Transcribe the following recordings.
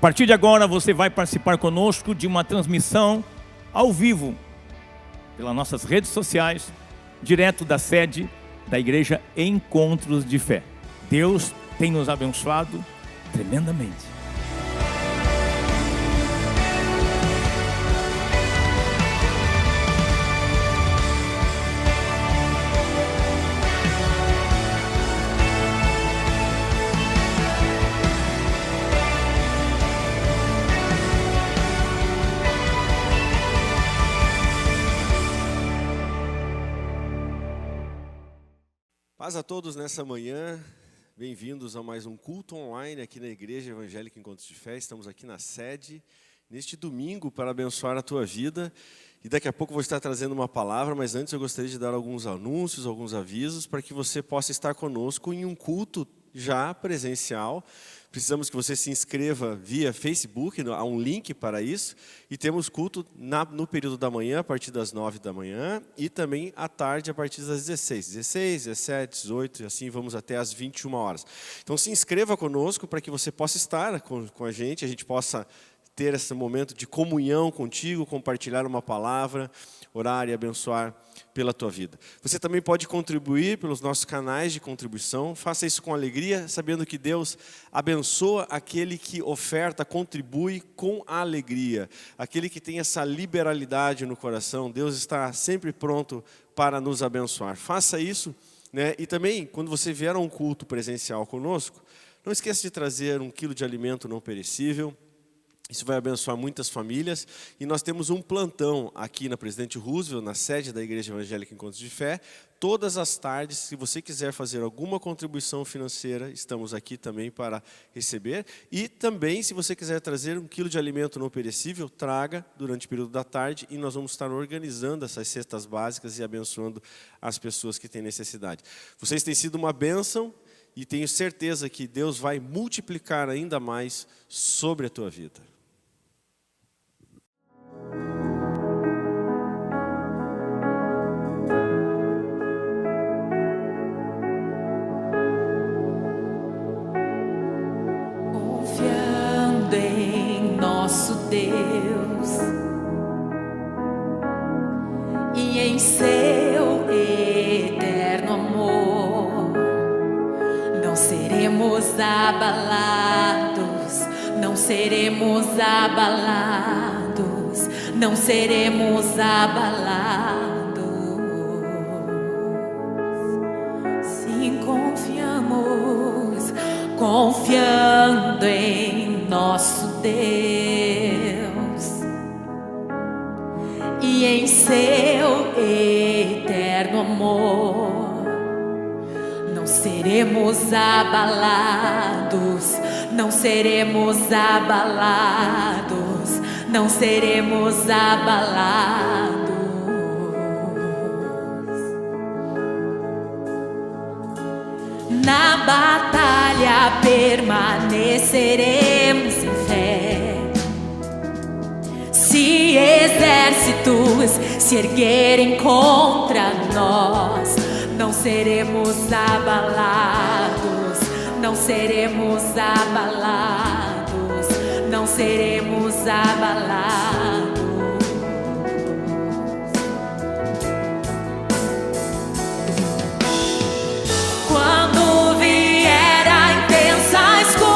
partir de agora você vai participar conosco de uma transmissão ao vivo pelas nossas redes sociais, direto da sede da Igreja Encontros de Fé. Deus tem nos abençoado tremendamente. Paz a todos nessa manhã, bem-vindos a mais um culto online aqui na Igreja Evangélica Encontros de Fé. Estamos aqui na sede, neste domingo, para abençoar a tua vida. E daqui a pouco vou estar trazendo uma palavra, mas antes eu gostaria de dar alguns anúncios, alguns avisos, para que você possa estar conosco em um culto já presencial. Precisamos que você se inscreva via Facebook, há um link para isso. E temos culto no período da manhã, a partir das 9 da manhã, e também à tarde, a partir das 16. 16, 17, 18, e assim vamos até às 21 horas. Então se inscreva conosco para que você possa estar com a gente possa ter esse momento de comunhão contigo, compartilhar uma palavra, orar e abençoar pela tua vida. Você também pode contribuir pelos nossos canais de contribuição. Faça isso com alegria, sabendo que Deus abençoa aquele que oferta, contribui com alegria. Aquele que tem essa liberalidade no coração, Deus está sempre pronto para nos abençoar. Faça isso, né? E também, quando você vier a um culto presencial conosco, não esqueça de trazer 1 quilo de alimento não perecível. Isso vai abençoar muitas famílias. E nós temos um plantão aqui na Presidente Roosevelt, na sede da Igreja Evangélica Encontros de Fé. Todas as tardes, se você quiser fazer alguma contribuição financeira, estamos aqui também para receber. E também, se você quiser trazer 1 quilo de alimento não perecível, traga durante o período da tarde. E nós vamos estar organizando essas cestas básicas e abençoando as pessoas que têm necessidade. Vocês têm sido uma bênção e tenho certeza que Deus vai multiplicar ainda mais sobre a tua vida. Confiando em nosso Deus e em seu eterno amor, não seremos abalados, não seremos abalados, não seremos abalados. Sim, confiando em nosso Deus e em seu eterno amor, não seremos abalados, não seremos abalados, não seremos abalados. Na batalha permaneceremos em fé. Se exércitos se erguerem contra nós, não seremos abalados, não seremos abalados, não seremos abalados. Quando vier a intensa escuridão,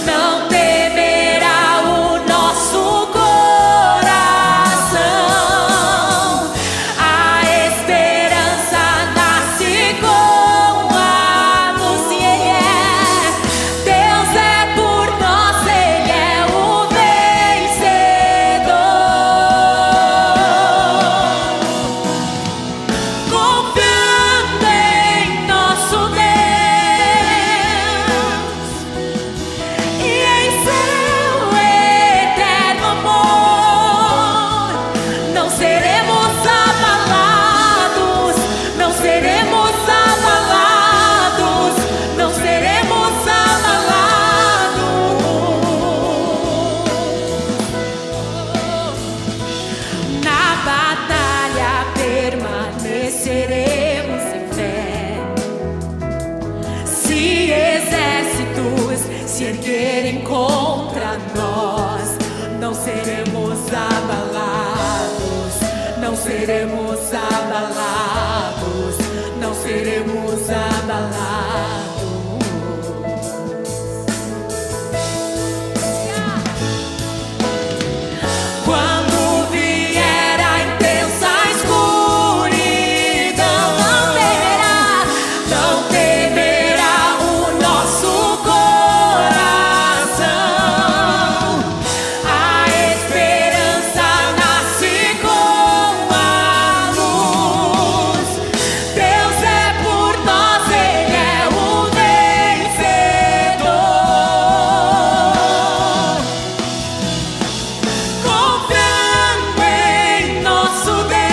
não temerá o nosso coração. A esperança nasce com a luz, e Deus é por nós, Ele seremos abalados, não seremos abalados. Quando vier a intensa escuridão, não temerá o nosso coração. A esperança nasce com a luz. Deus é por nós, Ele é o vencedor. Confiando em nosso Deus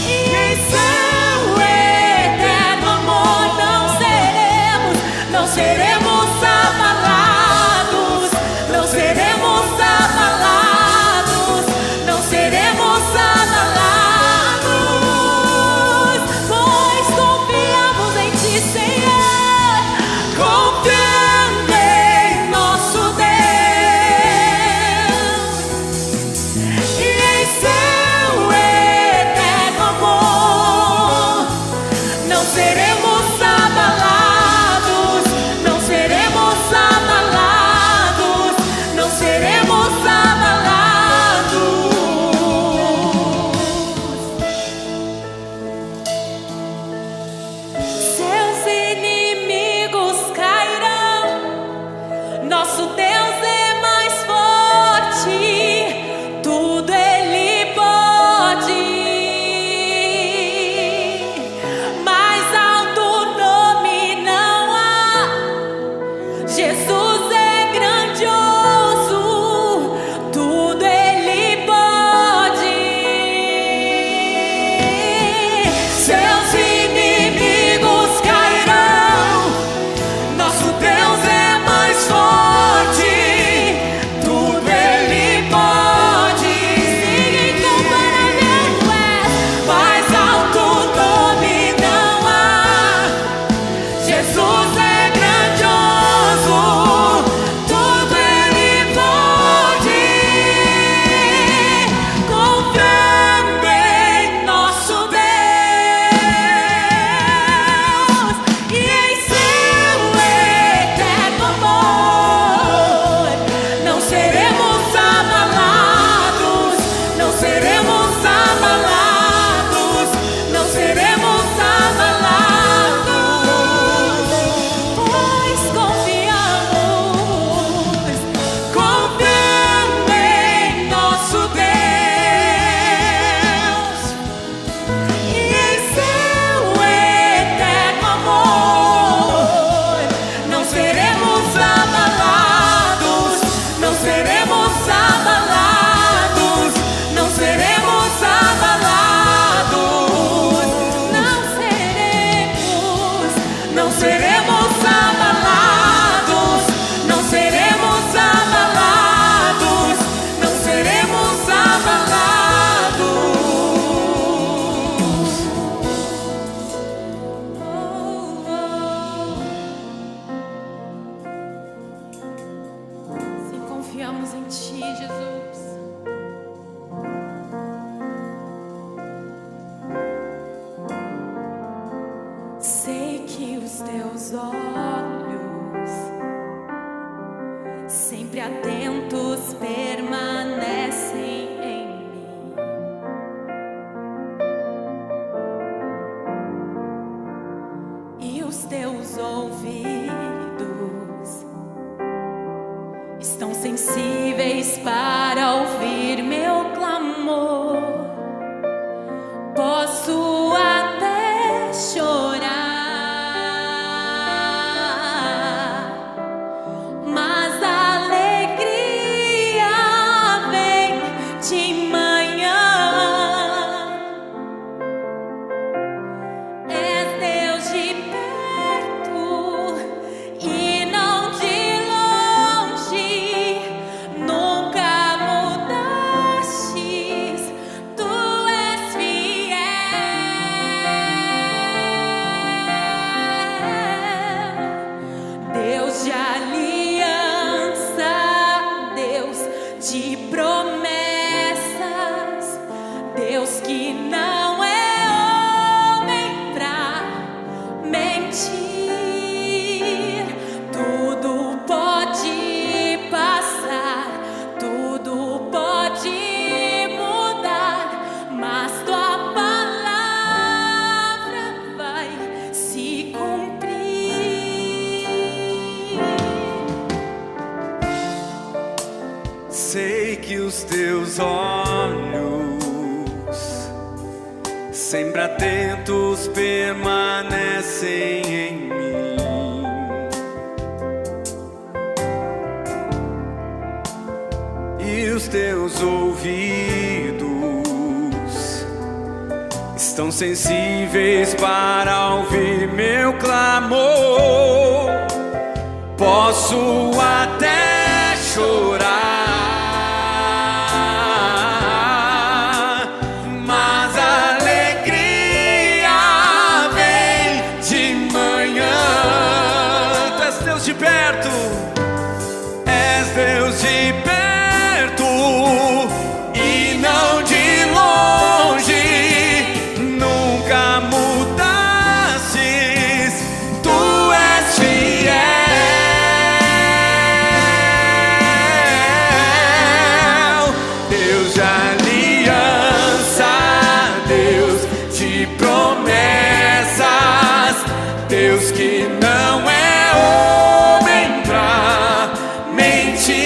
e em seu eterno amor, não seremos abalados, não seremos abalados, não seremos abalados, pois confiamos em Ti, Senhor, confiando em nosso Deus e em seu eterno amor. Não seremos abalados, não seremos abalados, não seremos abalados. Seus inimigos cairão, nosso Deus é mais forte, tudo Ele pode. Mais alto nome não há, Jesus é grandioso, tudo Ele pode. Seus inimigos cairão, nosso Deus é mais forte, tudo Ele pode. Siga então para ver tu és, mais alto nome não há, Jesus é grandioso, tudo Ele pode. Confiando em nosso Deus e em seu eterno amor, não seremos abalados, não seremos abalados, não seremos abalados, pois confiamos em nosso Deus e em seu eterno amor. Não seremos abalados, não seremos abalados, não seremos abalados, não seremos abalados, não seremos abalados, não seremos abalados. Sim, confiamos em Ti, Jesus. Sei que os Teus olhos, sempre atentos, permanecem em mim. E os Teus ouvidos estão sensíveis para ouvir meu clamor. Posso até chorar, mas a alegria vem de manhã. És Deus de perto e não de longe, nunca mudaste. Sei que os teus olhos, sempre atentos, permanecem em mim. E os teus ouvidos estão sensíveis para ouvir meu clamor. Posso até chorar, mas a alegria vem de manhã. Tu és Deus de perto, és Deus de perto e não de longe. Nunca mudastes, tu és fiel. Deus de aliança, Deus de promessas, Deus que não é homem pra mentir.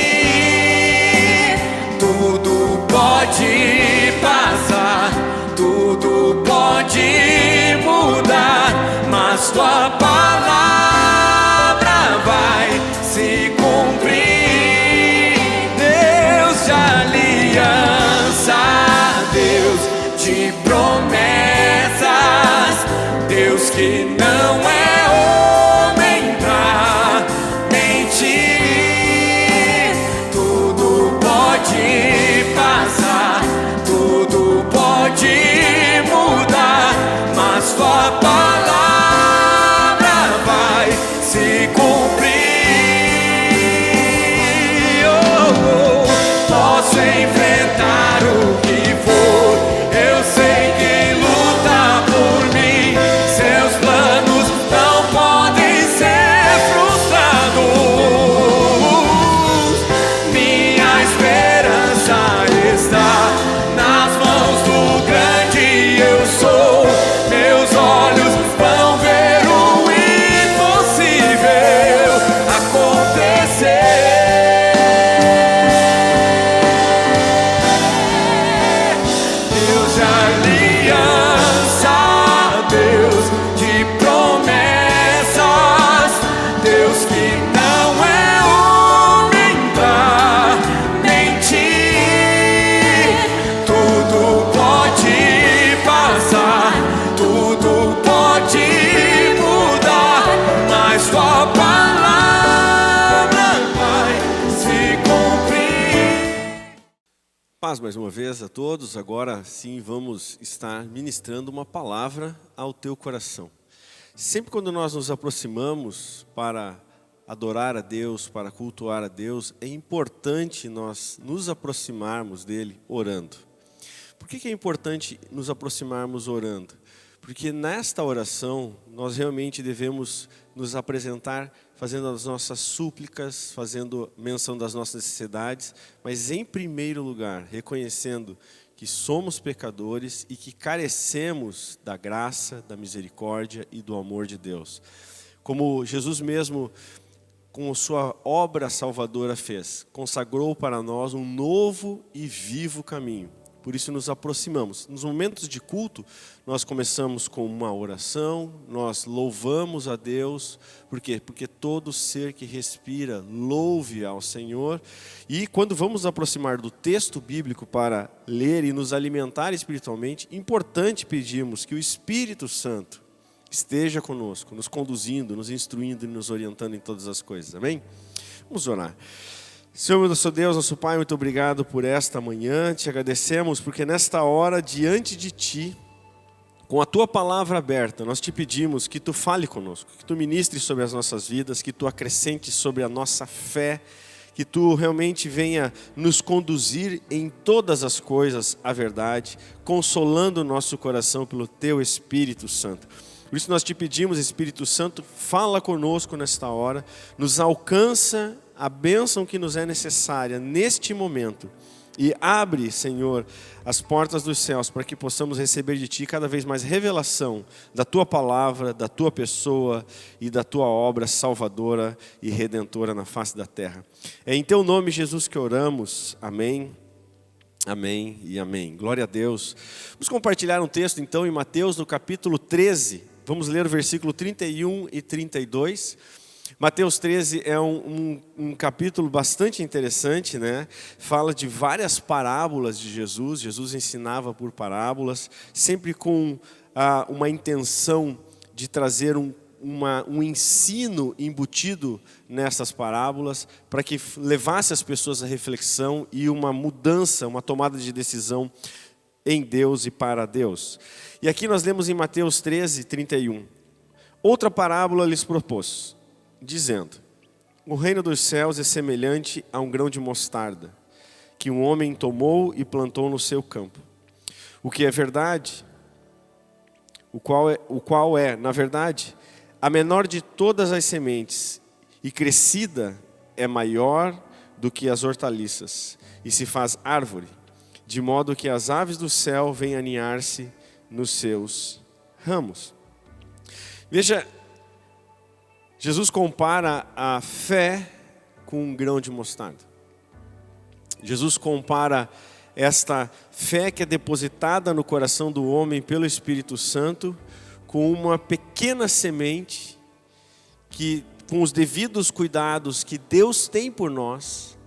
Tudo pode passar, tudo pode mudar, mas tua palavra vai se cumprir. Deus de aliança, Deus de promessas, Deus que não é homem pra mentir. Tudo pode passar, tudo pode mudar, mas tua palavra vai se cumprir. Posso enfrentar o que for, eu sei quem luta por mim. Seus planos não podem ser frustrados. Minha esperança está nas mãos do grande eu sou. Meus olhos vão ver o impossível acontecer. Deus de aliança, Deus de promessas, Deus que não é homem pra mentir. Tudo pode passar, tudo pode mudar, mas tua palavra vai se cumprir. Paz mais uma vez a todos. Agora sim vamos estar ministrando uma palavra ao teu coração. Sempre quando nós nos aproximamos para adorar a Deus, para cultuar a Deus, é importante nós nos aproximarmos dele orando. Por que é importante nos aproximarmos orando? Porque nesta oração nós realmente devemos nos apresentar fazendo as nossas súplicas, fazendo menção das nossas necessidades, mas em primeiro lugar reconhecendo que somos pecadores e que carecemos da graça, da misericórdia e do amor de Deus. Como Jesus mesmo, com sua obra salvadora fez, consagrou para nós um novo e vivo caminho. Por isso nos aproximamos. Nos momentos de culto, nós começamos com uma oração, nós louvamos a Deus. Por quê? Porque todo ser que respira louve ao Senhor. E quando vamos nos aproximar do texto bíblico para ler e nos alimentar espiritualmente, importante pedirmos que o Espírito Santo esteja conosco, nos conduzindo, nos instruindo e nos orientando em todas as coisas. Amém? Vamos orar. Senhor, nosso Deus, nosso Pai, muito obrigado por esta manhã. Te agradecemos porque nesta hora, diante de Ti, com a Tua palavra aberta, nós te pedimos que Tu fale conosco, que Tu ministres sobre as nossas vidas, que Tu acrescentes sobre a nossa fé, que Tu realmente venha nos conduzir em todas as coisas à verdade, consolando o nosso coração pelo Teu Espírito Santo. Por isso nós te pedimos, Espírito Santo, fala conosco nesta hora, nos alcança a bênção que nos é necessária neste momento E abre, Senhor, as portas dos céus para que possamos receber de Ti cada vez mais revelação da Tua palavra, da Tua pessoa e da Tua obra salvadora e redentora na face da terra. É em Teu nome, Jesus, que oramos. Amém, amém e amém. Glória a Deus. Vamos compartilhar um texto então em Mateus, no capítulo 13. Vamos ler o versículo 31 e 32. Mateus 13 é um capítulo bastante interessante, né? Fala de várias parábolas de Jesus. Jesus ensinava por parábolas, sempre com uma intenção de trazer um ensino embutido nessas parábolas, para que levasse as pessoas à reflexão e uma mudança, uma tomada de decisão em Deus e para Deus. E aqui nós lemos em Mateus 13, 31. Outra parábola lhes propôs, dizendo: o reino dos céus é semelhante a um grão de mostarda, que um homem tomou e plantou no seu campo. O que é verdade, o qual é, na verdade, a menor de todas as sementes, e crescida é maior do que as hortaliças, e se faz árvore, de modo que as aves do céu vêm aninhar-se nos seus ramos. Veja, Jesus compara a fé com um grão de mostarda. Jesus compara esta fé que é depositada no coração do homem pelo Espírito Santo com uma pequena semente que, com os devidos cuidados que Deus tem por nós,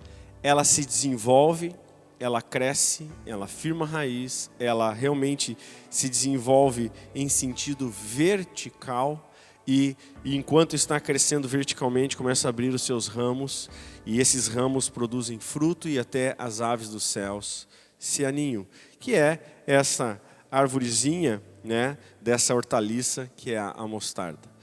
ela se desenvolve, ela cresce, ela firma raiz, ela realmente se desenvolve em sentido vertical. E enquanto está crescendo verticalmente, começa a abrir os seus ramos, e esses ramos produzem fruto, e até as aves dos céus se aninham, que é essa arvorezinha, né, dessa hortaliça que é a mostarda.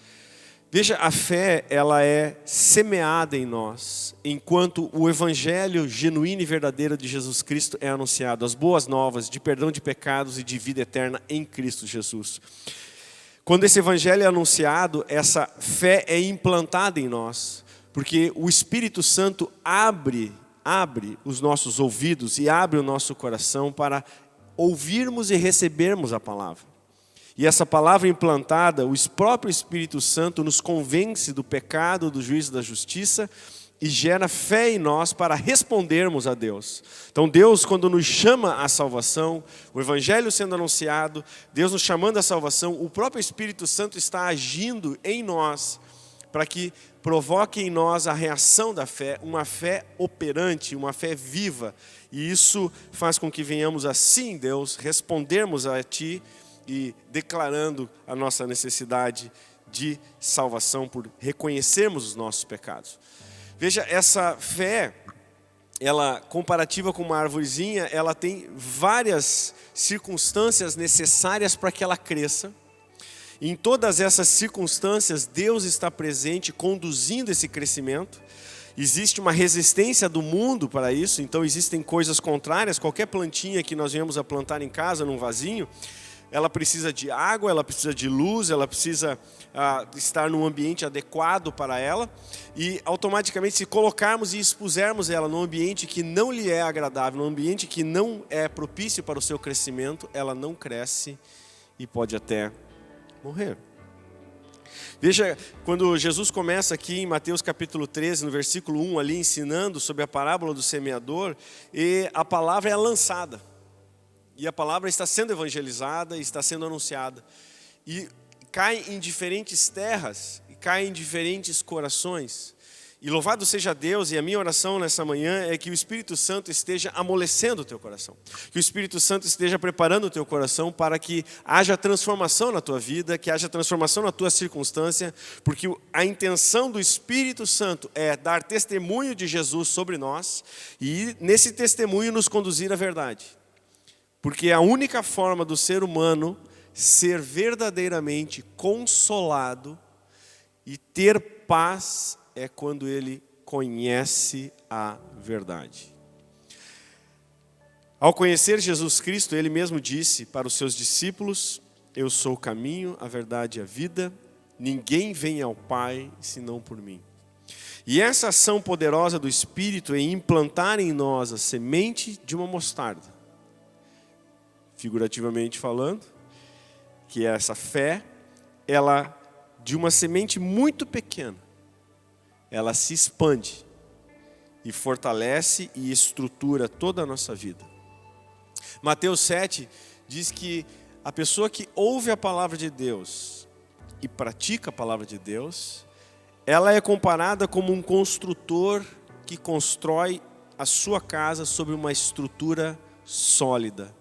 Veja, a fé, ela é semeada em nós, enquanto o evangelho genuíno e verdadeiro de Jesus Cristo é anunciado, as boas novas de perdão de pecados e de vida eterna em Cristo Jesus. Quando esse evangelho é anunciado, essa fé é implantada em nós, porque o Espírito Santo abre os nossos ouvidos e abre o nosso coração para ouvirmos e recebermos a palavra. E essa palavra implantada, o próprio Espírito Santo nos convence do pecado, do juízo e da justiça, e gera fé em nós para respondermos a Deus. Então Deus, quando nos chama à salvação, o Evangelho sendo anunciado, Deus nos chamando à salvação, o próprio Espírito Santo está agindo em nós, para que provoque em nós a reação da fé, uma fé operante, uma fé viva. E isso faz com que venhamos assim, Deus, respondermos a Ti e declarando a nossa necessidade de salvação por reconhecermos os nossos pecados. Veja, essa fé, ela comparativa com uma arvorezinha, ela tem várias circunstâncias necessárias para que ela cresça. E em todas essas circunstâncias, Deus está presente, conduzindo esse crescimento. Existe uma resistência do mundo para isso, então existem coisas contrárias. Qualquer plantinha que nós venhamos a plantar em casa, num vasinho, ela precisa de água, ela precisa de luz, ela precisa estar num ambiente adequado para ela. E automaticamente, se colocarmos e expusermos ela num ambiente que não lhe é agradável, num ambiente que não é propício para o seu crescimento, ela não cresce e pode até morrer. Veja, quando Jesus começa aqui em Mateus capítulo 13, no versículo 1, ali ensinando sobre a parábola do semeador, e a palavra é lançada. E a palavra está sendo evangelizada, está sendo anunciada. E cai em diferentes terras, e cai em diferentes corações. E louvado seja Deus, e a minha oração nessa manhã é que o Espírito Santo esteja amolecendo o teu coração. Que o Espírito Santo esteja preparando o teu coração para que haja transformação na tua vida, que haja transformação na tua circunstância, porque a intenção do Espírito Santo é dar testemunho de Jesus sobre nós, e nesse testemunho nos conduzir à verdade. Porque a única forma do ser humano ser verdadeiramente consolado e ter paz é quando ele conhece a verdade. Ao conhecer Jesus Cristo, ele mesmo disse para os seus discípulos: eu sou o caminho, a verdade e a vida, ninguém vem ao Pai senão por mim. E essa ação poderosa do Espírito é implantar em nós a semente de uma mostarda. Figurativamente falando, que é essa fé, ela, de uma semente muito pequena, ela se expande e fortalece e estrutura toda a nossa vida. Mateus 7 diz que a pessoa que ouve a palavra de Deus e pratica a palavra de Deus, ela é comparada como um construtor que constrói a sua casa sobre uma estrutura sólida.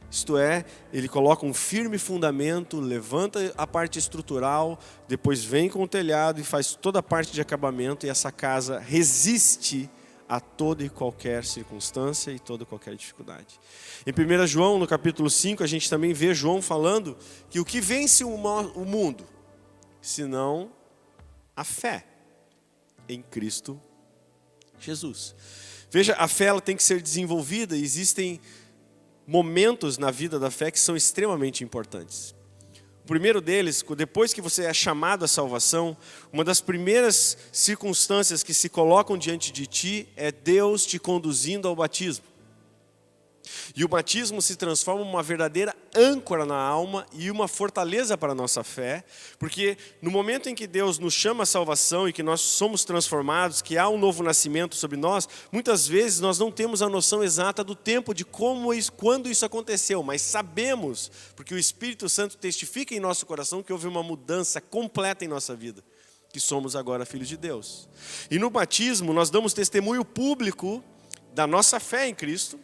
Isto é, ele coloca um firme fundamento, levanta a parte estrutural, depois vem com o telhado e faz toda a parte de acabamento, e essa casa resiste a toda e qualquer circunstância e toda e qualquer dificuldade. Em 1 João, no capítulo 5, a gente também vê João falando que o que vence o mundo, senão a fé em Cristo Jesus. Veja, a fé ela tem que ser desenvolvida, e existem momentos na vida da fé que são extremamente importantes. O primeiro deles, depois que você é chamado à salvação, uma das primeiras circunstâncias que se colocam diante de ti é Deus te conduzindo ao batismo. E o batismo se transforma em uma verdadeira âncora na alma e uma fortaleza para a nossa fé, porque no momento em que Deus nos chama à salvação e que nós somos transformados, que há um novo nascimento sobre nós, muitas vezes nós não temos a noção exata do tempo de quando isso aconteceu, mas sabemos, porque o Espírito Santo testifica em nosso coração que houve uma mudança completa em nossa vida, que somos agora filhos de Deus. E no batismo nós damos testemunho público da nossa fé em Cristo,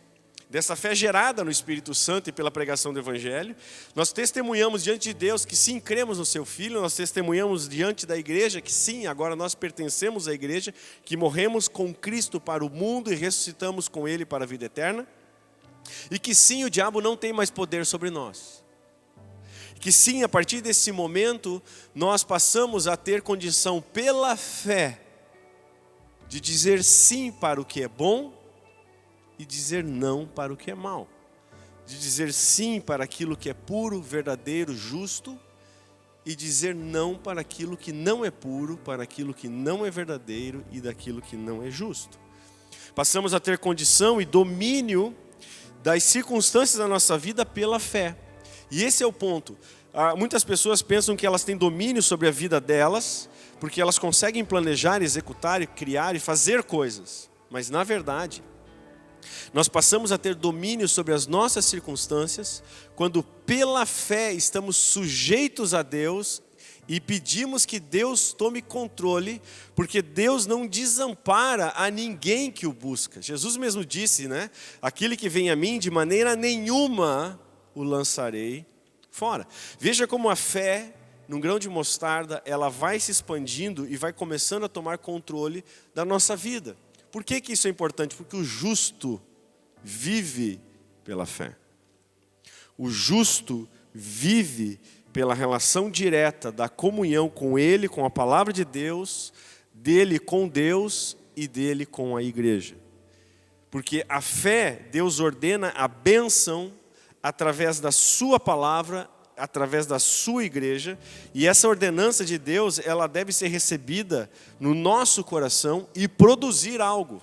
dessa fé gerada no Espírito Santo e pela pregação do Evangelho. Nós testemunhamos diante de Deus que sim, cremos no seu Filho. Nós testemunhamos diante da igreja que sim, agora nós pertencemos à igreja, que morremos com Cristo para o mundo e ressuscitamos com Ele para a vida eterna. E que sim, o diabo não tem mais poder sobre nós. Que sim, a partir desse momento, nós passamos a ter condição pela fé de dizer sim para o que é bom e dizer não para o que é mal. De dizer sim para aquilo que é puro, verdadeiro, justo, e dizer não para aquilo que não é puro, para aquilo que não é verdadeiro e daquilo que não é justo. Passamos a ter condição e domínio das circunstâncias da nossa vida pela fé. E esse é o ponto. Muitas pessoas pensam que elas têm domínio sobre a vida delas, porque elas conseguem planejar, executar, criar e fazer coisas. Mas na verdade, nós passamos a ter domínio sobre as nossas circunstâncias quando pela fé estamos sujeitos a Deus e pedimos que Deus tome controle, porque Deus não desampara a ninguém que o busca. Jesus mesmo disse, né? Aquele que vem a mim, de maneira nenhuma o lançarei fora. Veja como a fé, num grão de mostarda, ela vai se expandindo e vai começando a tomar controle da nossa vida. Por que isso é importante? Porque o justo vive pela fé. O justo vive pela relação direta da comunhão com Ele, com a palavra de Deus, dele com Deus e dele com a igreja. Porque a fé, Deus ordena a bênção através da sua palavra, através da sua igreja, e essa ordenança de Deus, ela deve ser recebida no nosso coração e produzir algo.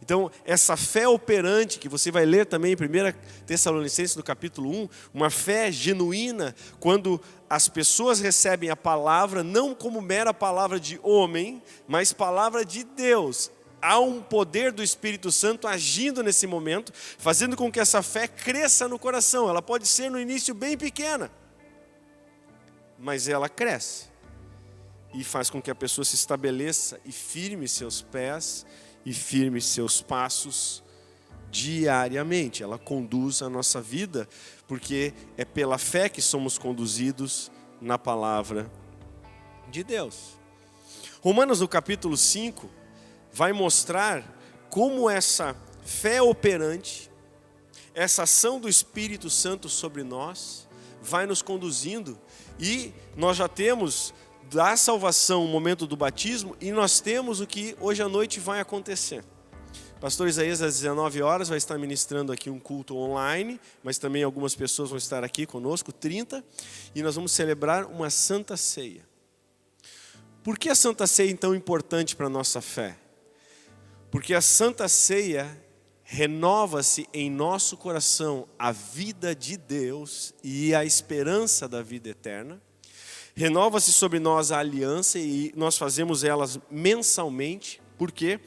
Então, essa fé operante, que você vai ler também em 1 Tessalonicenses, no capítulo 1, uma fé genuína, quando as pessoas recebem a palavra, não como mera palavra de homem, mas palavra de Deus. Há um poder do Espírito Santo agindo nesse momento, fazendo com que essa fé cresça no coração. Ela pode ser no início bem pequena, mas ela cresce e faz com que a pessoa se estabeleça e firme seus pés e firme seus passos diariamente. Ela conduz a nossa vida, porque é pela fé que somos conduzidos na palavra de Deus. Romanos, no capítulo 5, vai mostrar como essa fé operante, essa ação do Espírito Santo sobre nós, vai nos conduzindo. E nós já temos da salvação o momento do batismo, e nós temos o que hoje à noite vai acontecer. Pastor Isaías, às 19 horas, vai estar ministrando aqui um culto online, mas também algumas pessoas vão estar aqui conosco, 30, e nós vamos celebrar uma santa ceia. Por que a Santa Ceia é tão importante para a nossa fé? Porque a Santa Ceia renova-se em nosso coração a vida de Deus e a esperança da vida eterna. Renova-se sobre nós a aliança e nós fazemos elas mensalmente. Por quê?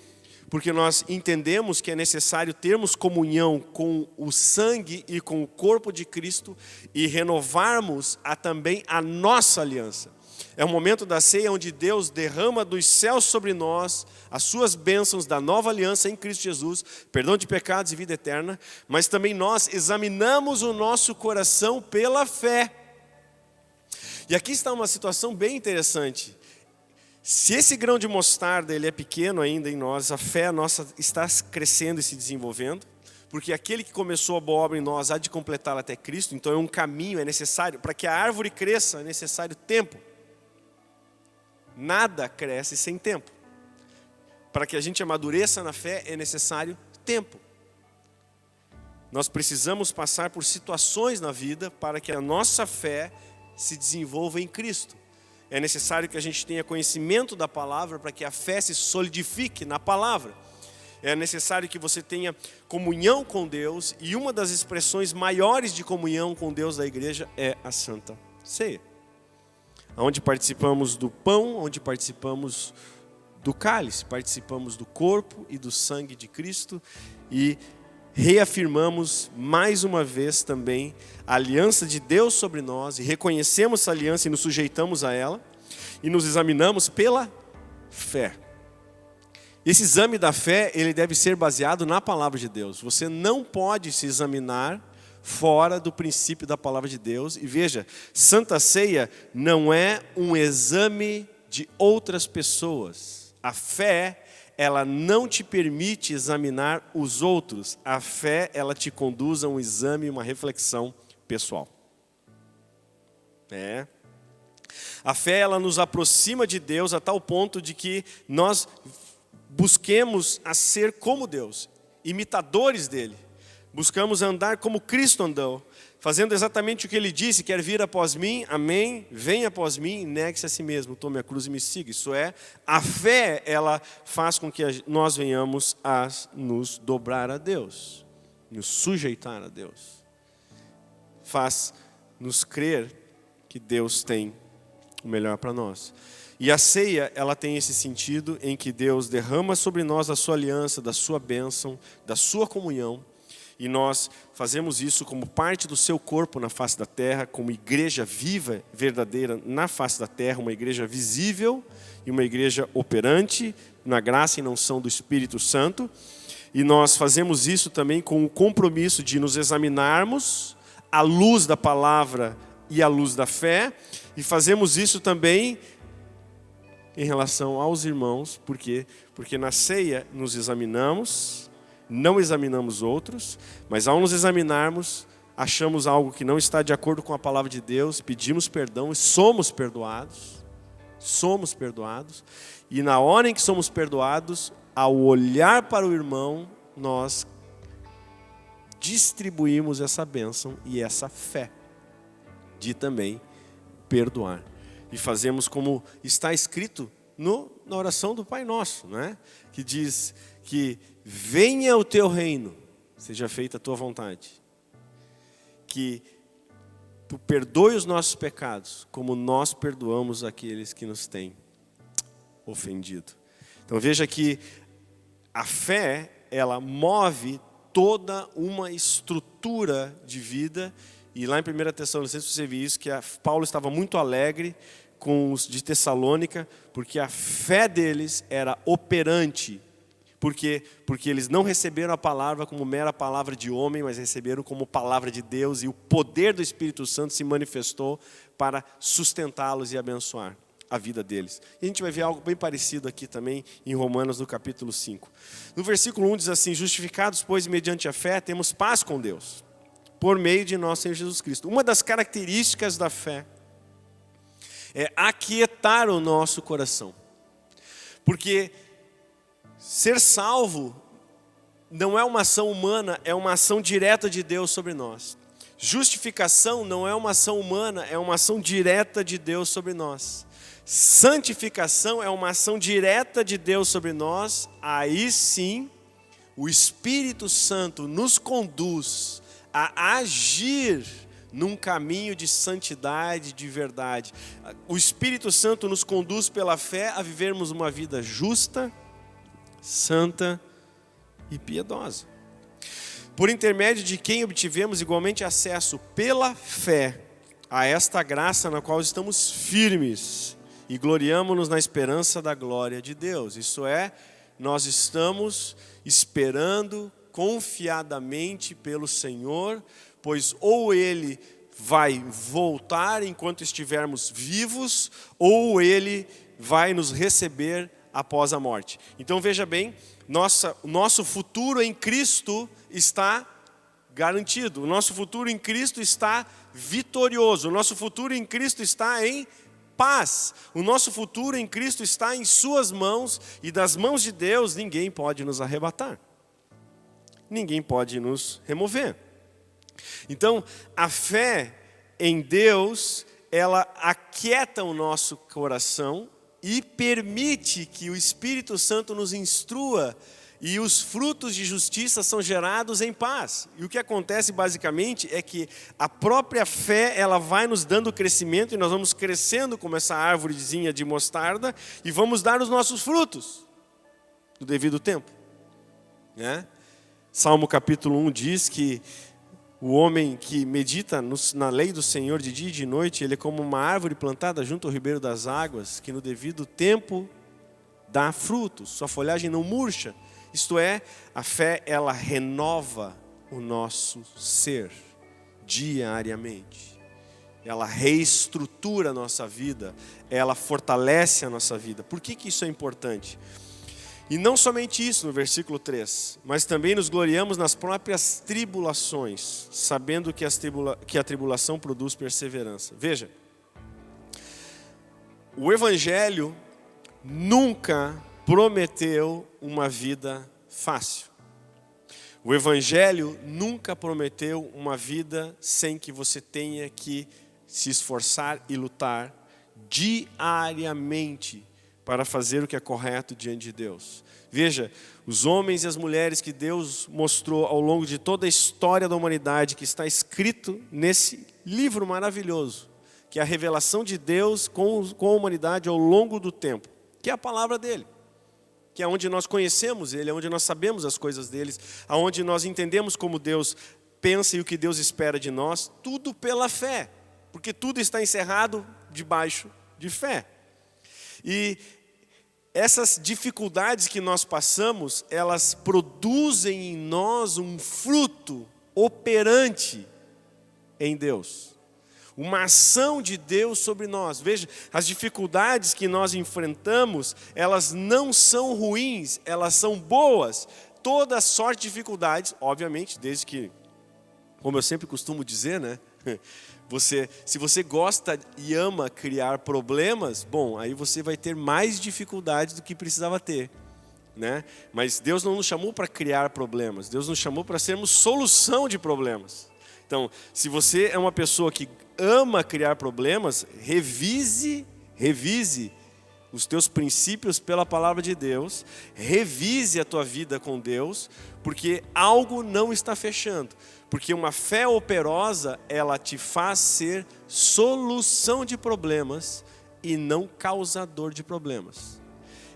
Porque nós entendemos que é necessário termos comunhão com o sangue e com o corpo de Cristo e renovarmos também a nossa aliança. É o momento da ceia onde Deus derrama dos céus sobre nós as suas bênçãos da nova aliança em Cristo Jesus, perdão de pecados e vida eterna, mas também nós examinamos o nosso coração pela fé. E aqui está uma situação bem interessante. Se esse grão de mostarda ele é pequeno ainda em nós, a fé nossa está crescendo e se desenvolvendo, porque aquele que começou a boa obra em nós há de completá-la até Cristo, então é um caminho, é necessário, para que a árvore cresça é necessário tempo. Nada cresce sem tempo. Para que a gente amadureça na fé é necessário tempo. Nós precisamos passar por situações na vida para que a nossa fé se desenvolva em Cristo. É necessário que a gente tenha conhecimento da palavra para que a fé se solidifique na palavra. É necessário que você tenha comunhão com Deus, e uma das expressões maiores de comunhão com Deus da igreja é a Santa Ceia. Onde participamos do pão, onde participamos do cálice, participamos do corpo e do sangue de Cristo e reafirmamos mais uma vez também a aliança de Deus sobre nós e reconhecemos essa aliança e nos sujeitamos a ela e nos examinamos pela fé. Esse exame da fé, ele deve ser baseado na palavra de Deus. Você não pode se examinar fora do princípio da palavra de Deus. E veja, Santa Ceia não é um exame de outras pessoas. A fé, ela não te permite examinar os outros. A fé, ela te conduz a um exame, uma reflexão pessoal. A fé, ela nos aproxima de Deus a tal ponto de que nós busquemos a ser como Deus, imitadores dele. Buscamos andar como Cristo andou, fazendo exatamente o que ele disse: quer vir após mim, amém, venha após mim, negue-se a si mesmo, tome a cruz e me siga. Isso é, a fé, ela faz com que nós venhamos a nos dobrar a Deus, nos sujeitar a Deus. Faz nos crer que Deus tem o melhor para nós. E a ceia, ela tem esse sentido em que Deus derrama sobre nós a sua aliança, da sua bênção, da sua comunhão. E nós fazemos isso como parte do seu corpo na face da terra, como igreja viva, verdadeira na face da terra, uma igreja visível e uma igreja operante na graça e na unção do Espírito Santo. E nós fazemos isso também com o compromisso de nos examinarmos à luz da palavra e à luz da fé. E fazemos isso também em relação aos irmãos, porque na ceia nos examinamos, não examinamos outros, mas ao nos examinarmos, achamos algo que não está de acordo com a palavra de Deus, pedimos perdão e somos perdoados. Somos perdoados. E na hora em que somos perdoados, ao olhar para o irmão, nós distribuímos essa bênção e essa fé de também perdoar. E fazemos como está escrito na oração do Pai Nosso, né? Que diz que venha o teu reino, seja feita a tua vontade. Que tu perdoe os nossos pecados, como nós perdoamos aqueles que nos têm ofendido. Então veja que a fé, ela move toda uma estrutura de vida. E lá em 1 Tessalonicenses você viu isso, que Paulo estava muito alegre com os de Tessalônica, porque a fé deles era operante. Porque eles não receberam a palavra como mera palavra de homem, mas receberam como palavra de Deus, e o poder do Espírito Santo se manifestou para sustentá-los e abençoar a vida deles. E a gente vai ver algo bem parecido aqui também em Romanos, no capítulo 5. No versículo 1 diz assim: justificados, pois, mediante a fé, temos paz com Deus, por meio de nosso Senhor Jesus Cristo. Uma das características da fé é aquietar o nosso coração. Porque ser salvo não é uma ação humana, é uma ação direta de Deus sobre nós. Justificação não é uma ação humana, é uma ação direta de Deus sobre nós. santificação é uma ação direta de Deus sobre nós, aí sim o Espírito Santo nos conduz a agir num caminho de santidade, de verdade. O Espírito Santo nos conduz pela fé a vivermos uma vida justa, santa e piedosa. Por intermédio de quem obtivemos igualmente acesso pela fé a esta graça na qual estamos firmes e gloriamo-nos na esperança da glória de Deus. Isso é, nós estamos esperando confiadamente pelo Senhor, pois ou Ele vai voltar enquanto estivermos vivos, ou Ele vai nos receber após a morte. Então veja bem, nosso futuro em Cristo está garantido, o nosso futuro em Cristo está vitorioso, o nosso futuro em Cristo está em paz, o nosso futuro em Cristo está em suas mãos, e das mãos de Deus ninguém pode nos arrebatar, ninguém pode nos remover. Então a fé em Deus, ela aquieta o nosso coração e permite que o Espírito Santo nos instrua, e os frutos de justiça são gerados em paz. E o que acontece basicamente é que a própria fé, ela vai nos dando crescimento, e nós vamos crescendo como essa árvorezinha de mostarda, e vamos dar os nossos frutos no devido tempo, né? Salmo capítulo 1 diz que o homem que medita na lei do Senhor de dia e de noite, ele é como uma árvore plantada junto ao ribeiro das águas, que no devido tempo dá frutos, sua folhagem não murcha. Isto é, a fé, ela renova o nosso ser diariamente. Ela reestrutura a nossa vida, ela fortalece a nossa vida. Por que isso é importante? E não somente isso, no versículo 3, mas também nos gloriamos nas próprias tribulações, sabendo que a tribulação produz perseverança. Veja, o Evangelho nunca prometeu uma vida fácil. O Evangelho nunca prometeu uma vida sem que você tenha que se esforçar e lutar diariamente para fazer o que é correto diante de Deus. Veja, os homens e as mulheres que Deus mostrou ao longo de toda a história da humanidade, que está escrito nesse livro maravilhoso, que é a revelação de Deus com a humanidade ao longo do tempo, que é a palavra dele, que é onde nós conhecemos ele, é onde nós sabemos as coisas deles, aonde nós entendemos como Deus pensa e o que Deus espera de nós, tudo pela fé, porque tudo está encerrado debaixo de fé. E essas dificuldades que nós passamos, elas produzem em nós um fruto operante em Deus. Uma ação de Deus sobre nós. Veja, as dificuldades que nós enfrentamos, elas não são ruins, elas são boas. Toda sorte de dificuldades, obviamente, desde que, como eu sempre costumo dizer, né? Se você gosta e ama criar problemas, bom, aí você vai ter mais dificuldades do que precisava ter, né? Mas Deus não nos chamou para criar problemas, Deus nos chamou para sermos solução de problemas. Então, se você é uma pessoa que ama criar problemas, revise os teus princípios pela palavra de Deus, revise a tua vida com Deus, porque algo não está fechando. Porque uma fé operosa, ela te faz ser solução de problemas e não causador de problemas.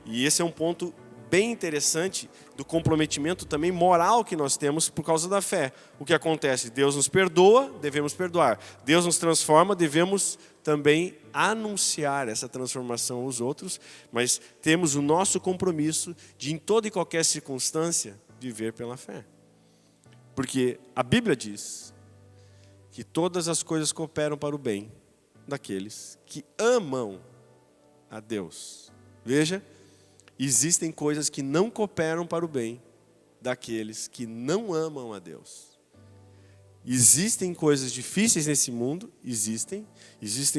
E esse é um ponto bem interessante do comprometimento também moral que nós temos por causa da fé. O que acontece? Deus nos perdoa, devemos perdoar. Deus nos transforma, devemos também anunciar essa transformação aos outros, mas temos o nosso compromisso de, em toda e qualquer circunstância, viver pela fé. Porque a Bíblia diz que todas as coisas cooperam para o bem daqueles que amam a Deus. Veja, existem coisas que não cooperam para o bem daqueles que não amam a Deus. Existem coisas difíceis nesse mundo, existem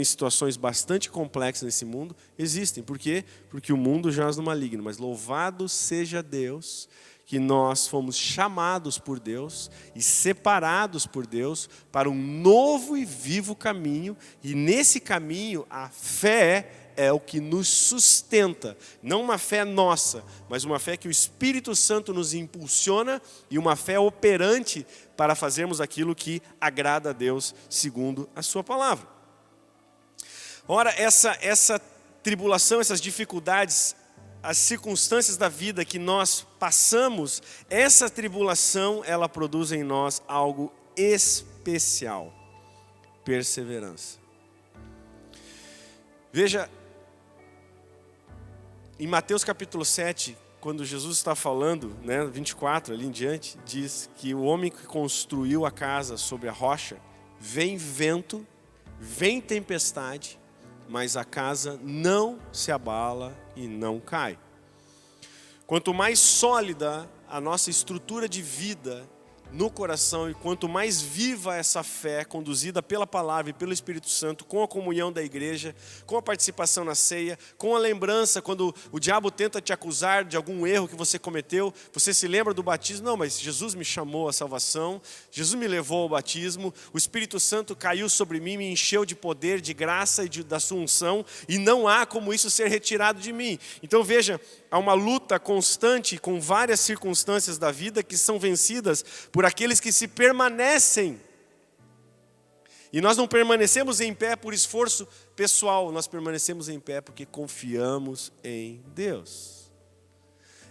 situações bastante complexas nesse mundo, existem. Por quê? Porque o mundo jaz no maligno, mas louvado seja Deus, que nós fomos chamados por Deus e separados por Deus para um novo e vivo caminho, e nesse caminho a fé é o que nos sustenta. Não uma fé nossa, mas uma fé que o Espírito Santo nos impulsiona e uma fé operante para fazermos aquilo que agrada a Deus segundo a sua palavra. Ora, essa tribulação, essas dificuldades, as circunstâncias da vida que nós passamos, essa tribulação, ela produz em nós algo especial: perseverança. Veja, em Mateus capítulo 7, quando Jesus está falando, 24 ali em diante, diz que o homem que construiu a casa sobre a rocha, vem vento, vem tempestade, mas a casa não se abala e não cai. Quanto mais sólida a nossa estrutura de vida no coração, e quanto mais viva essa fé conduzida pela palavra e pelo Espírito Santo, com a comunhão da igreja, com a participação na ceia, com a lembrança quando o diabo tenta te acusar de algum erro que você cometeu, você se lembra do batismo. Não, mas Jesus me chamou à salvação, Jesus me levou ao batismo, o Espírito Santo caiu sobre mim, me encheu de poder, de graça e da sua unção, e não há como isso ser retirado de mim. Então veja, há uma luta constante com várias circunstâncias da vida que são vencidas por aqueles que se permanecem. E nós não permanecemos em pé por esforço pessoal, nós permanecemos em pé porque confiamos em Deus.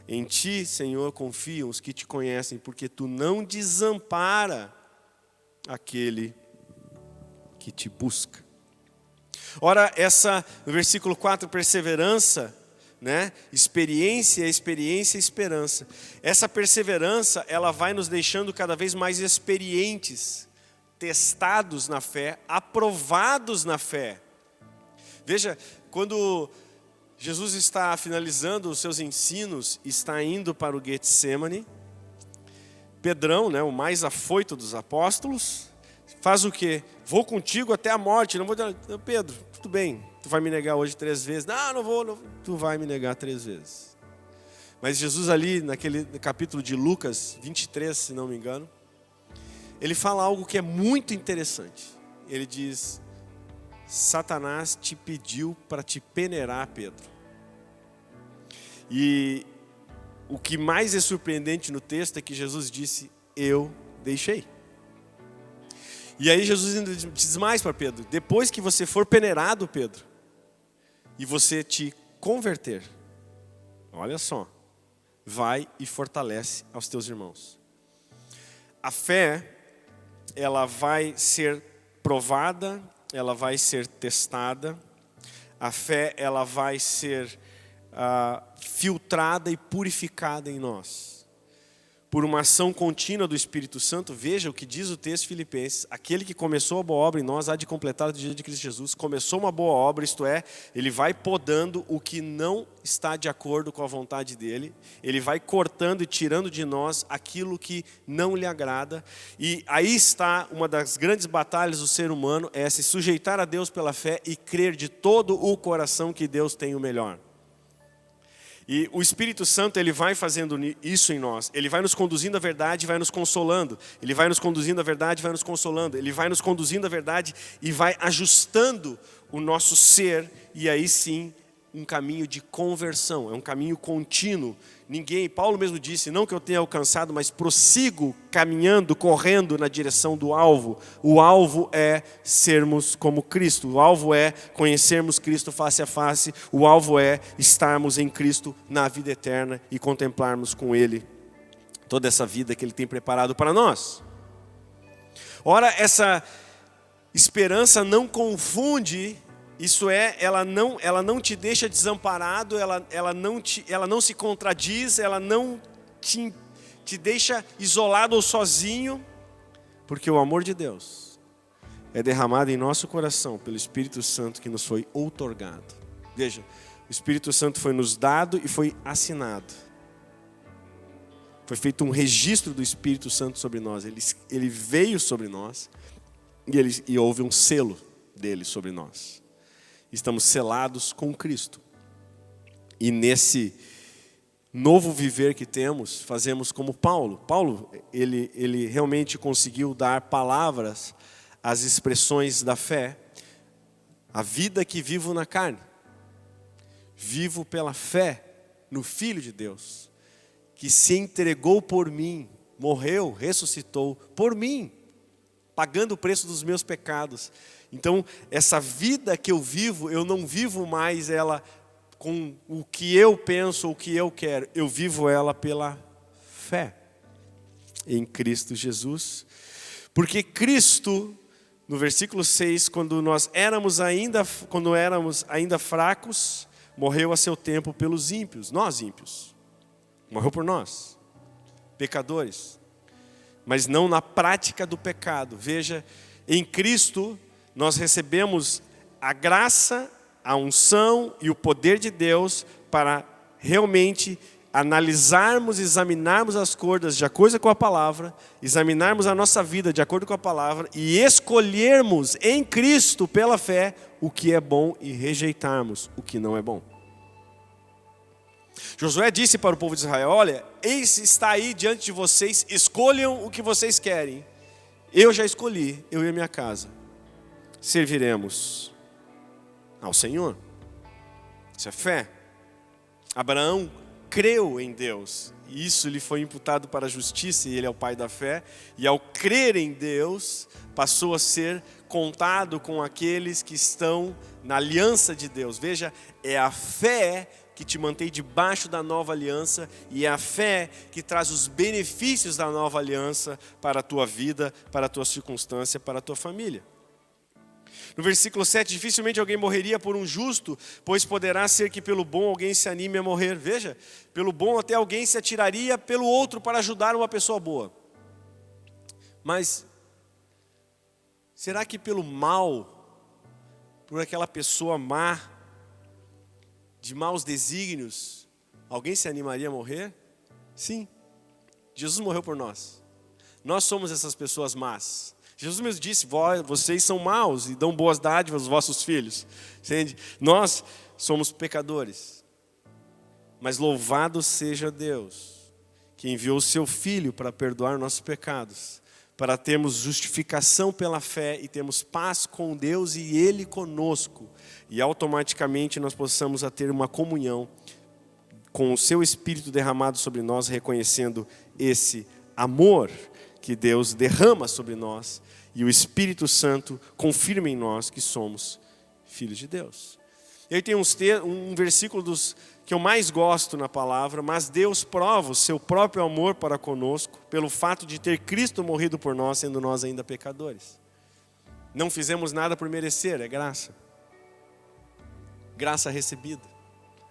Em Ti, Senhor, confiam os que Te conhecem, porque Tu não desampara aquele que Te busca. Ora, no versículo 4, perseverança, experiência, esperança. Essa perseverança, ela vai nos deixando cada vez mais experientes, testados na fé, aprovados na fé. Veja, quando Jesus está finalizando os seus ensinos, está indo para o Getsemane, Pedrão, o mais afoito dos apóstolos, faz o quê? Vou contigo até a morte. Não vou dizer, Pedro, tudo bem, tu vai me negar hoje 3 vezes. Não vou. Tu vai me negar 3 vezes. Mas Jesus ali, naquele capítulo de Lucas 23, se não me engano, ele fala algo que é muito interessante. Ele diz: Satanás te pediu para te peneirar, Pedro. E o que mais é surpreendente no texto é que Jesus disse: eu deixei. E aí Jesus ainda diz mais para Pedro: depois que você for peneirado, Pedro, e você te converter, olha só, vai e fortalece aos teus irmãos. A fé, ela vai ser provada, ela vai ser testada. A fé, ela vai ser filtrada e purificada em nós por uma ação contínua do Espírito Santo. Veja o que diz o texto de Filipenses: aquele que começou a boa obra em nós há de completar no dia de Cristo Jesus. Começou uma boa obra, isto é, ele vai podando o que não está de acordo com a vontade dele, ele vai cortando e tirando de nós aquilo que não lhe agrada. E aí está uma das grandes batalhas do ser humano, é se sujeitar a Deus pela fé e crer de todo o coração que Deus tem o melhor. E o Espírito Santo, ele vai fazendo isso em nós. Ele vai nos conduzindo à verdade e vai nos consolando. Ele vai nos conduzindo à verdade e vai nos consolando. Ele vai nos conduzindo à verdade e vai ajustando o nosso ser. E aí sim, um caminho de conversão. É um caminho contínuo. Paulo mesmo disse, não que eu tenha alcançado, mas prossigo caminhando, correndo na direção do alvo. O alvo é sermos como Cristo. O alvo é conhecermos Cristo face a face. O alvo é estarmos em Cristo na vida eterna e contemplarmos com Ele toda essa vida que Ele tem preparado para nós. Ora, essa esperança não confunde. Isso é, ela não te deixa desamparado, ela não se contradiz, ela não te deixa isolado ou sozinho, porque o amor de Deus é derramado em nosso coração pelo Espírito Santo que nos foi outorgado. Veja, o Espírito Santo foi nos dado e foi assinado. Foi feito um registro do Espírito Santo sobre nós, ele veio sobre nós e houve um selo dele sobre nós. Estamos selados com Cristo. E nesse novo viver que temos, fazemos como Paulo. Paulo, ele realmente conseguiu dar palavras às expressões da fé. A vida que vivo na carne, Vivo pela fé no Filho de Deus, que se entregou por mim, morreu, ressuscitou por mim, pagando o preço dos meus pecados. Então, essa vida que eu vivo, eu não vivo mais ela com o que eu penso, o que eu quero. Eu vivo ela pela fé em Cristo Jesus. Porque Cristo, no versículo 6, quando éramos ainda fracos, morreu a seu tempo pelos ímpios, nós ímpios. Morreu por nós, pecadores. Mas não na prática do pecado. Veja, em Cristo nós recebemos a graça, a unção e o poder de Deus para realmente analisarmos, examinarmos as coisas de acordo com a palavra, examinarmos a nossa vida de acordo com a palavra e escolhermos em Cristo, pela fé, o que é bom e rejeitarmos o que não é bom. Josué disse para o povo de Israel: olha, eis está aí diante de vocês, escolham o que vocês querem. Eu já escolhi, eu e a minha casa serviremos ao Senhor. Isso é fé. Abraão creu em Deus, e isso lhe foi imputado para a justiça, e ele é o pai da fé. E ao crer em Deus, passou a ser contado com aqueles que estão na aliança de Deus. Veja, é a fé que te mantém debaixo da nova aliança, e é a fé que traz os benefícios da nova aliança para a tua vida, para a tua circunstância, para a tua família. No versículo 7, dificilmente alguém morreria por um justo, pois poderá ser que pelo bom alguém se anime a morrer. Veja, pelo bom até alguém se atiraria pelo outro para ajudar uma pessoa boa. Mas, será que pelo mal, por aquela pessoa má, de maus desígnios, alguém se animaria a morrer? Sim, Jesus morreu por nós. Nós somos essas pessoas más. Jesus mesmo disse: vocês são maus e dão boas dádivas aos vossos filhos. Entende? Nós somos pecadores. Mas louvado seja Deus, que enviou o seu Filho para perdoar nossos pecados, para termos justificação pela fé e termos paz com Deus e Ele conosco. E automaticamente nós possamos ter uma comunhão com o seu Espírito derramado sobre nós, reconhecendo esse amor que Deus derrama sobre nós, e o Espírito Santo confirma em nós que somos filhos de Deus. E aí tem um versículo que eu mais gosto na palavra: mas Deus prova o seu próprio amor para conosco, pelo fato de ter Cristo morrido por nós, sendo nós ainda pecadores. Não fizemos nada por merecer, é graça. Graça recebida.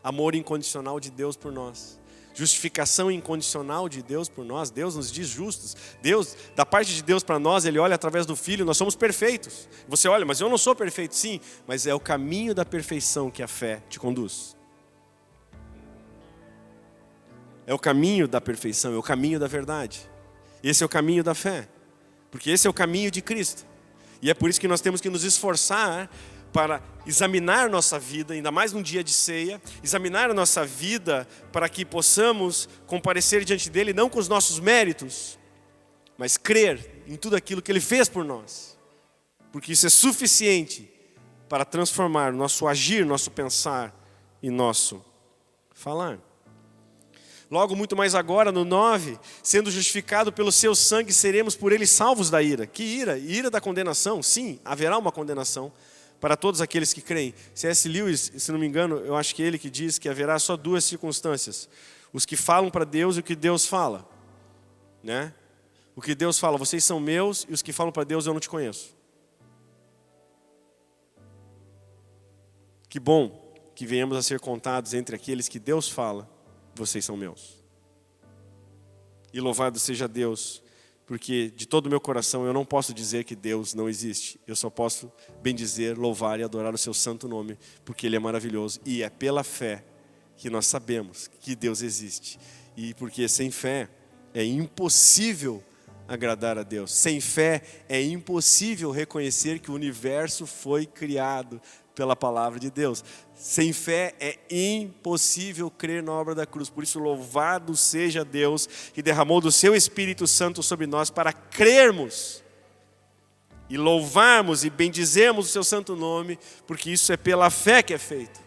Amor incondicional de Deus por nós. Justificação incondicional de Deus por nós. Deus nos diz justos. Deus, da parte de Deus para nós, Ele olha através do Filho, nós somos perfeitos. Você olha, mas eu não sou perfeito. Sim, mas é o caminho da perfeição que a fé te conduz. É o caminho da perfeição, é o caminho da verdade. Esse é o caminho da fé, porque esse é o caminho de Cristo. E é por isso que nós temos que nos esforçar para examinar nossa vida, ainda mais num dia de ceia, examinar a nossa vida para que possamos comparecer diante dele, não com os nossos méritos, mas crer em tudo aquilo que ele fez por nós, porque isso é suficiente para transformar nosso agir, nosso pensar e nosso falar. Logo, muito mais agora, no 9, sendo justificado pelo seu sangue, seremos por ele salvos da ira. Que ira? Ira da condenação? Sim, haverá uma condenação para todos aqueles que creem. C.S. Lewis, se não me engano, eu acho que é ele que diz que haverá só duas circunstâncias: os que falam para Deus e o que Deus fala, né? O que Deus fala, vocês são meus, e os que falam para Deus, eu não te conheço. Que bom que venhamos a ser contados entre aqueles que Deus fala: vocês são meus. E louvado seja Deus, porque de todo o meu coração eu não posso dizer que Deus não existe. Eu só posso bendizer, louvar e adorar o seu santo nome, porque Ele é maravilhoso. E é pela fé que nós sabemos que Deus existe. E porque sem fé é impossível agradar a Deus. Sem fé é impossível reconhecer que o universo foi criado pela palavra de Deus. Sem fé é impossível crer na obra da cruz. Por isso, louvado seja Deus que derramou do seu Espírito Santo sobre nós para crermos e louvarmos e bendizermos o seu santo nome, porque isso é pela fé que é feito.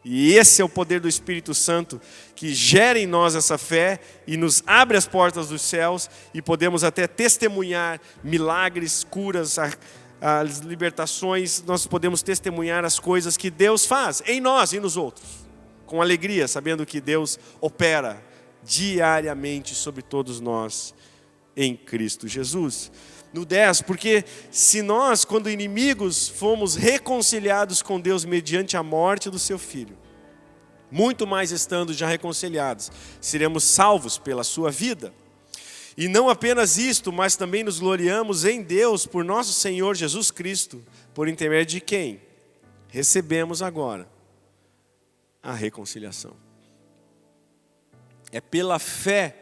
E esse é o poder do Espírito Santo que gera em nós essa fé e nos abre as portas dos céus e podemos até testemunhar milagres, curas, as libertações. Nós podemos testemunhar as coisas que Deus faz em nós e nos outros, com alegria, sabendo que Deus opera diariamente sobre todos nós em Cristo Jesus. No 10, porque se nós, quando inimigos, fomos reconciliados com Deus mediante a morte do seu Filho, muito mais estando já reconciliados, seremos salvos pela sua vida. E não apenas isto, mas também nos gloriamos em Deus por nosso Senhor Jesus Cristo, por intermédio de quem recebemos agora a reconciliação. É pela fé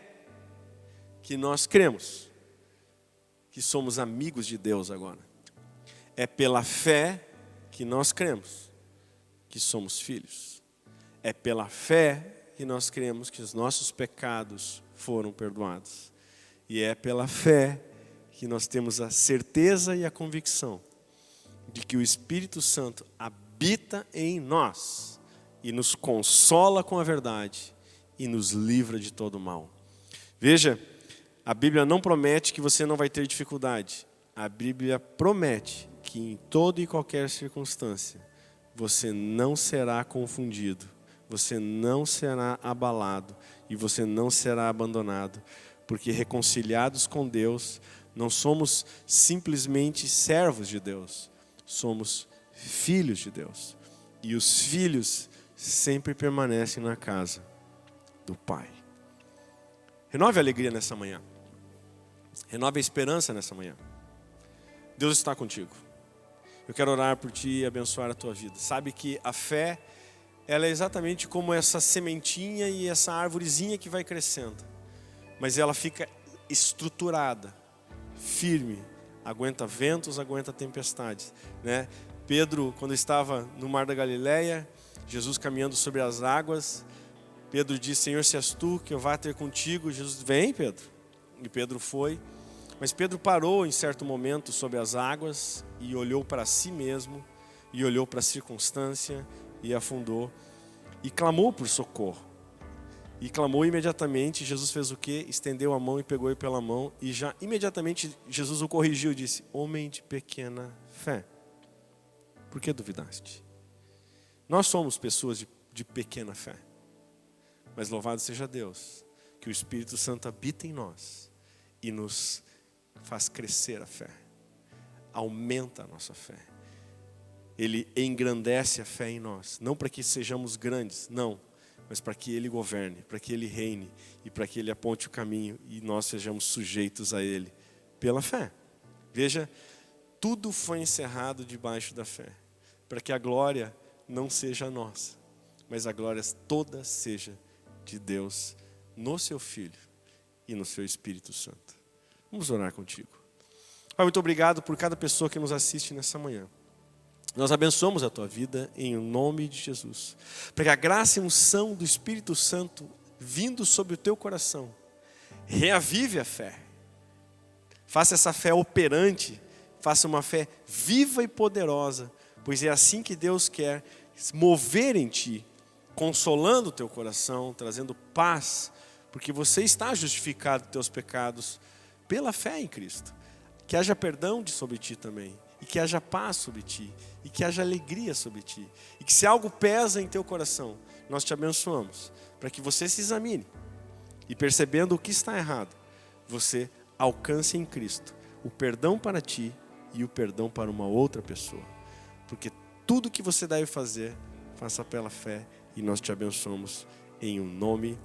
que nós cremos que somos amigos de Deus agora. É pela fé que nós cremos que somos filhos. É pela fé que nós cremos que os nossos pecados foram perdoados. E é pela fé que nós temos a certeza e a convicção de que o Espírito Santo habita em nós e nos consola com a verdade e nos livra de todo mal. Veja, a Bíblia não promete que você não vai ter dificuldade. A Bíblia promete que em toda e qualquer circunstância você não será confundido, você não será abalado e você não será abandonado, porque reconciliados com Deus, não somos simplesmente servos de Deus, somos filhos de Deus. E os filhos sempre permanecem na casa do Pai. Renove a alegria nessa manhã. Renove a esperança nessa manhã. Deus está contigo. Eu quero orar por ti e abençoar a tua vida. Sabe que a fé, ela é exatamente como essa sementinha e essa árvorezinha que vai crescendo. Mas ela fica estruturada, firme, aguenta ventos, aguenta tempestades, né? Pedro, quando estava no mar da Galileia, Jesus caminhando sobre as águas, Pedro disse: Senhor, se és tu, que eu vá ter contigo. Jesus: vem, Pedro. E Pedro foi. Mas Pedro parou em certo momento sobre as águas e olhou para si mesmo, e olhou para a circunstância e afundou, e clamou por socorro. E clamou imediatamente. Jesus fez o quê? Estendeu a mão e pegou-o pela mão, e já imediatamente Jesus o corrigiu e disse: homem de pequena fé, por que duvidaste? Nós somos pessoas de pequena fé, mas louvado seja Deus, que o Espírito Santo habita em nós e nos faz crescer a fé, aumenta a nossa fé. Ele engrandece a fé em nós, não para que sejamos grandes, não, mas para que Ele governe, para que Ele reine e para que Ele aponte o caminho e nós sejamos sujeitos a Ele pela fé. Veja, tudo foi encerrado debaixo da fé, para que a glória não seja nossa, mas a glória toda seja de Deus no seu Filho e no seu Espírito Santo. Vamos orar contigo. Pai, muito obrigado por cada pessoa que nos assiste nessa manhã. Nós abençoamos a tua vida em nome de Jesus, para que a graça e unção do Espírito Santo vindo sobre o teu coração reavive a fé. Faça essa fé operante, faça uma fé viva e poderosa, pois é assim que Deus quer mover em ti, consolando o teu coração, trazendo paz, porque você está justificado dos teus pecados pela fé em Cristo. Que haja perdão sobre ti também, e que haja paz sobre ti, e que haja alegria sobre ti, e que se algo pesa em teu coração, nós te abençoamos, para que você se examine, e percebendo o que está errado, você alcance em Cristo o perdão para ti e o perdão para uma outra pessoa, porque tudo que você deve fazer, faça pela fé, e nós te abençoamos em nome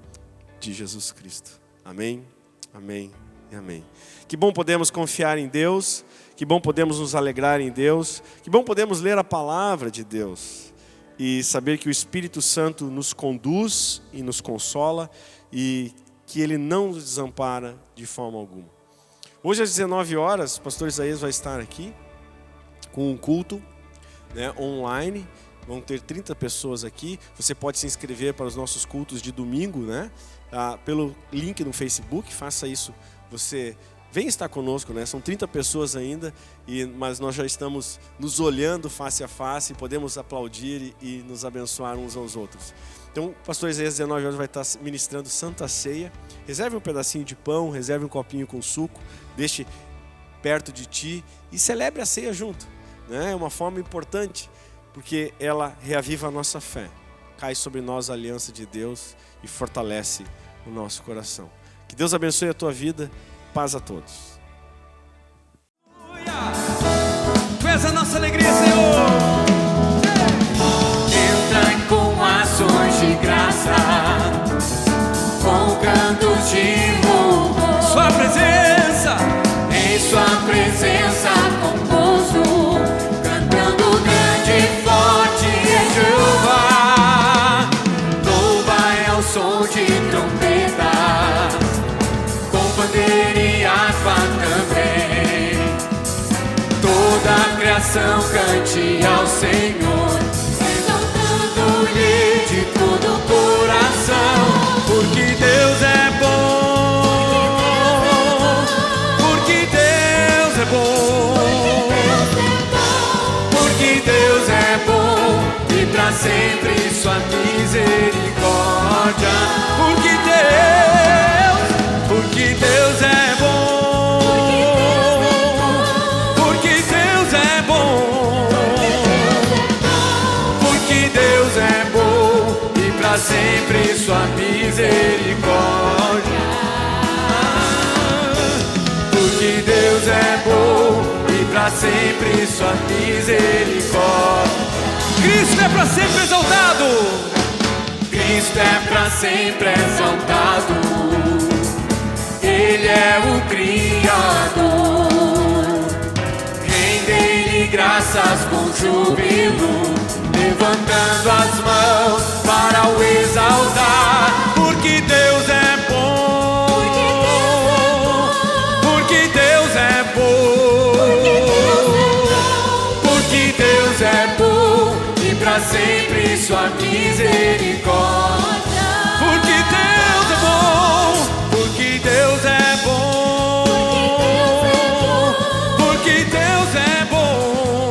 de Jesus Cristo. Amém, amém e amém. Que bom podemos confiar em Deus, que bom podemos nos alegrar em Deus, que bom podemos ler a palavra de Deus e saber que o Espírito Santo nos conduz e nos consola e que Ele não nos desampara de forma alguma. Hoje às 19 horas, o pastor Isaías vai estar aqui com um culto, né, online. Vão ter 30 pessoas aqui. Você pode se inscrever para os nossos cultos de domingo, né? Pelo link no Facebook. Faça isso você vem estar conosco, né? São 30 pessoas ainda, mas nós já estamos nos olhando face a face, podemos aplaudir e nos abençoar uns aos outros. Então, o pastor Isaías, 19 horas, vai estar ministrando Santa Ceia. Reserve um pedacinho de pão, reserve um copinho com suco, deixe perto de ti e celebre a ceia junto, né? É uma forma importante, porque ela reaviva a nossa fé. Cai sobre nós a aliança de Deus e fortalece o nosso coração. Que Deus abençoe a tua vida. Paz a todos. Tu és a nossa alegria, Senhor. Entra com ações de graça, com cantos de louvor. Sua presença, em sua presença, com gozo, cantando grande e forte é Jeová. Louva ao som de trombeta, com bandeira e harpa também. Toda a criação cante ao Senhor, exaltando-lhe de todo o coração. Porque Deus é bom, porque Deus é bom, porque Deus é bom e pra sempre sua misericórdia. Porque Deus é bom, porque Deus é bom, porque Deus é bom e pra sempre sua misericórdia. Porque Deus é bom e pra sempre sua misericórdia. Cristo é pra sempre exaltado, Cristo é pra sempre exaltado. Ele é o Criador, rende-lhe graças com júbilo, levantando as mãos para o exaltar. Porque Deus é bom, porque Deus é bom, porque Deus é bom e para sempre sua misericórdia. Porque Deus é bom, porque Deus é bom, porque Deus é bom,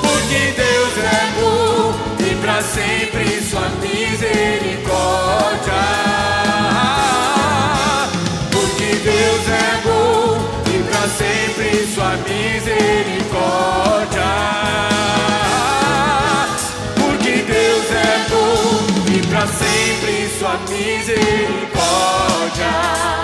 porque Deus é bom e pra sempre sua misericórdia. Porque Deus é bom e pra sempre sua misericórdia. Porque Deus é bom e pra sempre sua misericórdia.